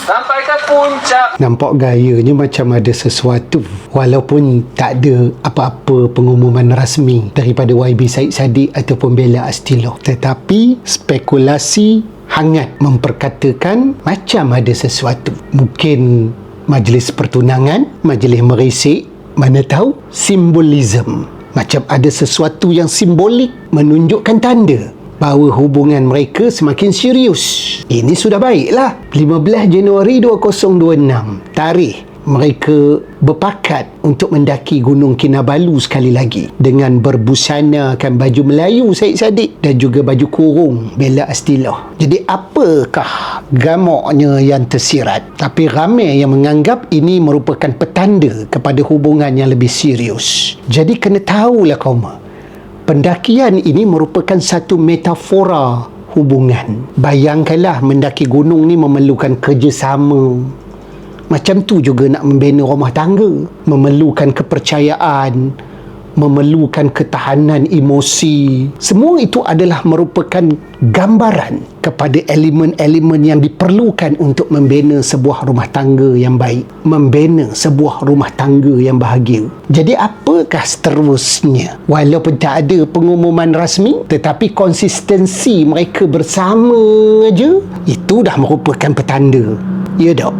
Sampai ke puncak. Nampak gayanya macam ada sesuatu, walaupun tak ada apa-apa pengumuman rasmi daripada YB Syed Saddiq ataupun Bella Astilo. Tetapi spekulasi hangat memperkatakan macam ada sesuatu. Mungkin majlis pertunangan, majlis meresik, mana tahu simbolism. Macam ada sesuatu yang simbolik menunjukkan tanda bahawa hubungan mereka semakin serius. Ini sudah baiklah. 15 Januari 2026, tarikh mereka berpakat untuk mendaki Gunung Kinabalu sekali lagi dengan berbusanakan baju Melayu Syed Saddiq dan juga baju kurung Bella Astilo. Jadi apakah gamoknya yang tersirat? Tapi ramai yang menganggap ini merupakan petanda kepada hubungan yang lebih serius. Jadi kena tahulah kaum, pendakian ini merupakan satu metafora hubungan. Bayangkanlah mendaki gunung ni memerlukan kerjasama. Macam tu juga nak membina rumah tangga. Memerlukan kepercayaan, memerlukan ketahanan emosi. Semua itu adalah merupakan gambaran kepada elemen-elemen yang diperlukan untuk membina sebuah rumah tangga yang baik, membina sebuah rumah tangga yang bahagia. Jadi apakah seterusnya? Walaupun tak ada pengumuman rasmi, tetapi konsistensi mereka bersama aja, itu dah merupakan petanda. Ya tak?